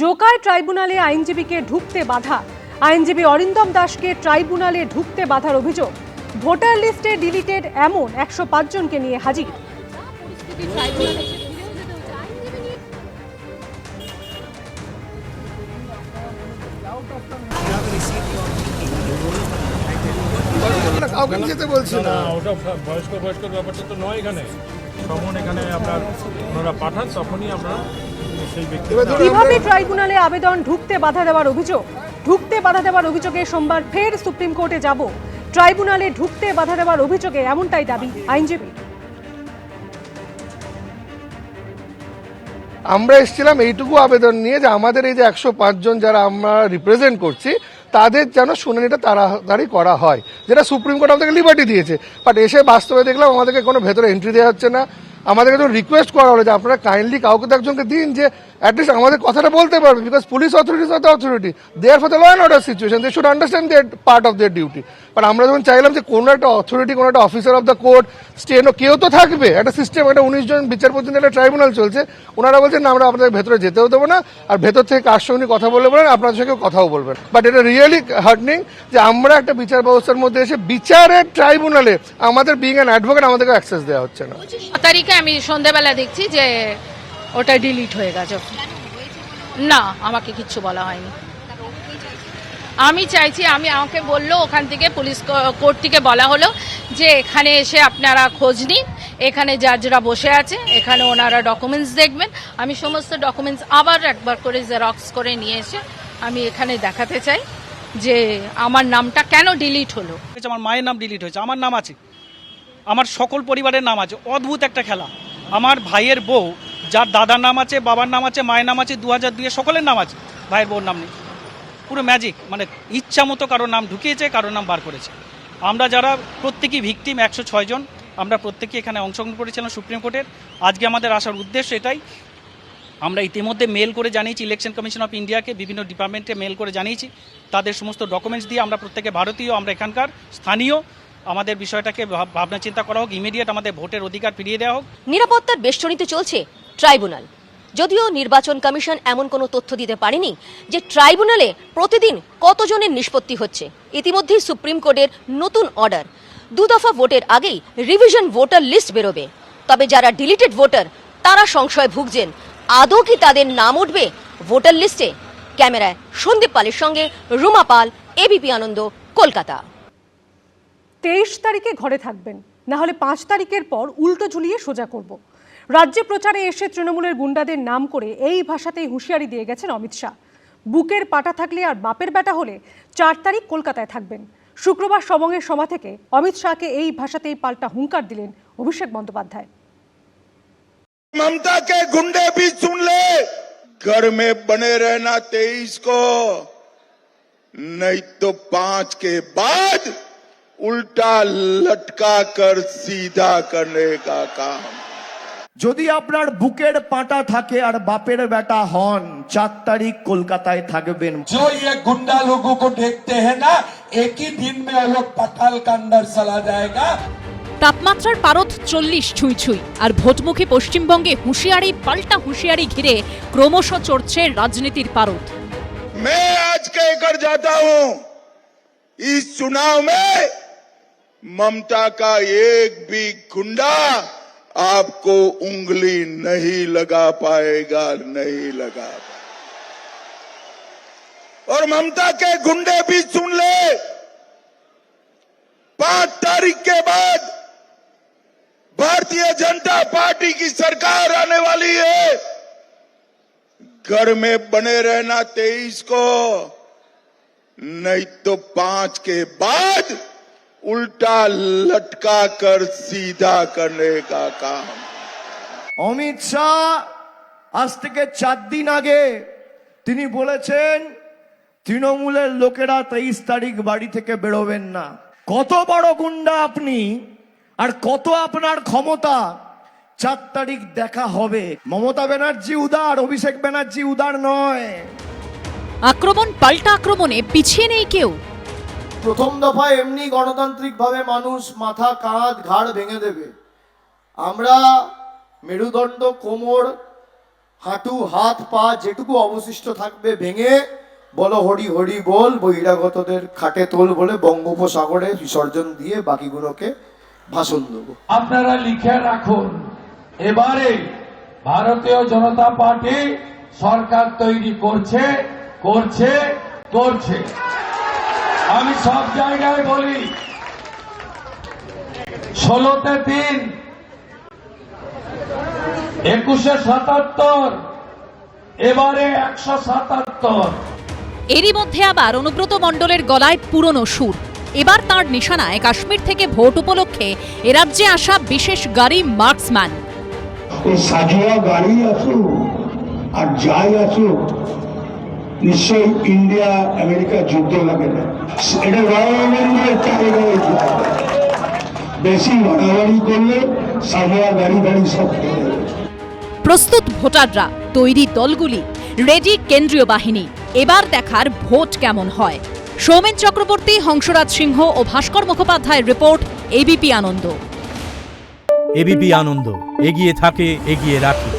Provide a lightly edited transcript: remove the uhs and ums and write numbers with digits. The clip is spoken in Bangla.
জোকায় ট্রাইব্যুনালে আইনজীবীকে ঢুকতে বাধা। আইনজীবী অরিন্দম দাসকে ট্রাইব্যুনালে ঢুকতে বাধার অভিযোগ। ভোটার লিস্টে ডিলিটেড এমন 105 জনকে নিয়ে হাজির। কাউকে যেতে বলছি না, ওটা বয়স্ক ব্যাপারটা তো নয়। এখানে তখন এখানে আপনার ওনারা পাঠান, তখনই আমরা সেই ব্যক্তি। কিভাবে ট্রাইব্যুনালে আবেদন ঢুকতে বাধা দেওয়ার অভিযোগ? ঢুকতে বাধা দেওয়ার অভিযোগে সোমবার ফের সুপ্রিম কোর্টে যাব। ট্রাইব্যুনালে ঢুকতে বাধা দেওয়ার অভিযোগে এমনটাই দাবি আইনজীবী। আমরা এসেছিলাম এইটুকু আবেদন নিয়ে যে আমাদের এই যে 105 জন যারা আমরা রিপ্রেজেন্ট করছি তাদের যেন শুনানিটা তাড়াতাড়ি করা হয়, যেটা সুপ্রিম কোর্ট আমাদেরকে লিবার্টি দিয়েছে। বাট এসে বাস্তবে দেখলাম আমাদেরকে কোনো ভেতরে এন্ট্রি দেওয়া হচ্ছে না। আমাদেরকে যখন রিকোয়েস্ট করা হলো যে আপনারা কাইন্ডলি কাউকে তো একজনকে দিন যে অ্যাটলিস্ট আমাদের কথাটা বলতে পারবে, বিকজ পুলিশ অথরিটিস আর the authority, they are for the law and order situation, they should understand their part of their duty. But আমরা যখন চাইলাম যে কোনো একটা অথরিটি, কোনো একটা officer of the court, steno কেউ তো থাকবে, একটা সিস্টেম, একটা 19 জন বিচারপতি একটা ট্রাইব্যুনাল চলছে, ওনারা বলছেন না আমরা আপনাদের ভেতরে যেতেও দেবো না, আর ভেতর থেকে কার সঙ্গে কথা বলে বলেন, আপনাদের সঙ্গে কথাও বলবেন। বাট এটা রিয়েলি হার্টনিং যে আমরা একটা বিচার ব্যবস্থার মধ্যে এসে বিচারের ট্রাইব্যুনালে আমাদের বিং অ্যান অ্যাডভোকেট আমাদেরকে অ্যাক্সেস দেওয়া হচ্ছে না। তারিখে আমি সন্ধ্যাবেলা দেখছি যে ওটা ডিলিট হয়ে গেছে। না, আমাকে কিচ্ছু বলা হয়নি। আমি চাইছি, আমাকে বললো ওখান থেকে পুলিশ কোর্ট থেকে বলা হলো যে এখানে এসে আপনারা খোঁজ নিন, এখানে জাজরা বসে আছে, এখানে ওনারা ডকুমেন্টস দেখবেন। আমি সমস্ত ডকুমেন্টস আবার একবার করে জেরক্স করে নিয়ে এসে আমি এখানে দেখাতে চাই যে আমার নামটা কেন ডিলিট হলো। আমার মায়ের নাম ডিলিট হয়েছে, আমার নাম আছে, আমার সকল পরিবারের নাম আছে। অদ্ভুত একটা খেলা। আমার ভাইয়ের বউ, যার দাদার নাম আছে, বাবার নাম আছে, মায়ের নাম আছে, 2002 সকলের নাম আছে, ভাইয়ের বউর নাম নেই। পুরো ম্যাজিক, মানে ইচ্ছা মতো কারোর নাম ঢুকিয়েছে, কারোর নাম বার করেছে। আমরা যারা প্রত্যেকেই ভিকটিম, 106 জন, আমরা প্রত্যেকেই এখানে অংশগ্রহণ করেছিলাম সুপ্রিম কোর্টের। আজকে আমাদের আসার উদ্দেশ্য এটাই। আমরা ইতিমধ্যে মেল করে জানিয়েছি ইলেকশন কমিশন অফ ইন্ডিয়াকে, বিভিন্ন ডিপার্টমেন্টে মেল করে জানিয়েছি। তাদের সমস্ত ডকুমেন্টস দিয়ে আমরা প্রত্যেকে ভারতীয়, আমরা এখানকার স্থানীয়, আমাদের বিষয়টাকে ভাবনা চিন্তা করা হোক, ইমিডিয়েট আমাদের ভোটের অধিকার ফিরিয়ে দেওয়া হোক। নিরাপত্তার বেষ্টনীতে চলছে ট্রাইব্যুনাল। যদিও নির্বাচন কমিশন এমন কোনো তথ্য দিতে পারেনি যে ট্রাইব্যুনালে প্রতিদিন কতজনের নিষ্পত্তি হচ্ছে। ইতিমধ্যেই সুপ্রিম কোর্টের নতুন অর্ডার, 2 দফা ভোটের আগেই রিভিশন ভোটার লিস্ট বেরোবে। তবে যারা ডিলিটেড ভোটার তারা সংশয় ভুগছেন, আদৌ কি তাদের নাম উঠবে ভোটার লিস্টে? ক্যামেরায় সন্দীপ পালের সঙ্গে রুমা পাল, এবিপি আনন্দ, কলকাতা। 23 তারিখে ঘরে থাকবেন, না হলে 5 তারিখের পর উল্টো ঝুলিয়ে সোজা করব। রাজ্যে প্রচারে এসে তৃণমূলের গুন্ডাদের নাম করে এই ভাষাতেই হুঁশিয়ারি দিয়ে গেছেন অমিত শাহ। বুকের পাটা থাকলে আর বাপের বেটা হলে 4 তারিখ কলকাতায় থাকবেন। শুক্রবার সবংয়ের সভা থেকে অমিত শাহকে এই ভাষাতেই পাল্টা হুঙ্কার দিলেন অভিষেক বন্দ্যোপাধ্যায়। ममता के गुंडे भी सुन ले, घर में बने रहना 23 को, नहीं तो 5 के बाद उल्टा लटका कर सीधा करने का काम। যদি আপনার বুকের পাটা থাকে আর বাপের বেটা হন, 4 তারিখ কলকাতায় থাকবেন। जो ये गुंडा लोगों को देखते हैं ना, एक ही दिन में वो लोग पताल का अंदर चला जाएगा। তাপমাত্রার পারদ 40 ছুঁই ছুঁই, আর ভোটমুখী পশ্চিমবঙ্গে হুঁশিয়ারি পাল্টা হুঁশিয়ারি ঘিরে ক্রমশ চড়ছে রাজনীতির পারদ। मैं आज कहकर जाता हूं, इस चुनाव में ममता का एक भी गुंडा आपको उंगली नहीं लगा पाएगा, नहीं लगा पाएगा। और ममता के गुंडे भी सुन ले, 5 तारीख के बाद भारतीय जनता पार्टी की सरकार आने वाली है। घर में बने रहना 23 को, नहीं तो 5 के बाद उल्टा लटका कर सीधा करने का काम। অমিত শাহ আজ থেকে 4 দিন আগে তিনি বলেছেন তৃণমূলের লোকেরা 23 তারিখ বাড়ি থেকে বেরোবেন না। কত বড় গুন্ডা আপনি, আর কত আপনার ক্ষমতা, 4 তারিখ দেখা হবে। মমতা ব্যানার্জি উদার, অভিষেক ব্যানার্জি উদার নয়। আক্রমণ পাল্টা আক্রমণে পিছিয়ে নেই কেউ। প্রথম দফায় এমনি গণতান্ত্রিকভাবে মানুষ মাথা, কাঁধ, ঘাড় ভেঙে দেবে। আমরা মেরুদণ্ড, কোমর, হাঁটু হাত পা যেটুকু অবশিষ্ট থাকবে ভেঙে বলো হরি হরি বল, বহিরাগতদের খাটে তোল বলে বঙ্গোপসাগরে বিসর্জন দিয়ে বাকিগুলোকে ভাষণ দেবো। আপনারা লিখে রাখুন, এবারে ভারতীয় জনতা পার্টি সরকার তৈরি করছে করছে করছে। আমি সব জায়গায় বলি 16তে 3, 21-এ 77, এবারে 177। এরই মধ্যে আবার অনুব্রত মণ্ডলের গলায় পুরনো সুর। এবার তাঁর নিশানায় কাশ্মীর থেকে ভোট উপলক্ষে এরাজ্যে আসা বিশেষ গাড়ি মার্কসম্যান। সাজোয়া গাড়ি আসুক আর যাই আসুক, নিশ্চয়ই ইন্ডিয়া আমেরিকা যুদ্ধ লাগে না। এটা রয়্যালের টাইগার, বেশি বাড়াবাড়ি করলে সাজোয়া গাড়ি গাড়ি সব খেয়ে যাবে। প্রস্তুত ভোটাররা, তৈরি দলগুলি, রেডি কেন্দ্রীয় বাহিনী। এবার দেখার ভোট কেমন হয়। সৌমেন চক্রবর্তী, হংসরাজ সিংহ ও ভাস্কর মুখোপাধ্যায়ের রিপোর্ট, এবিপি আনন্দ। এবিপি আনন্দ, এগিয়ে থাকে, এগিয়ে রাখে।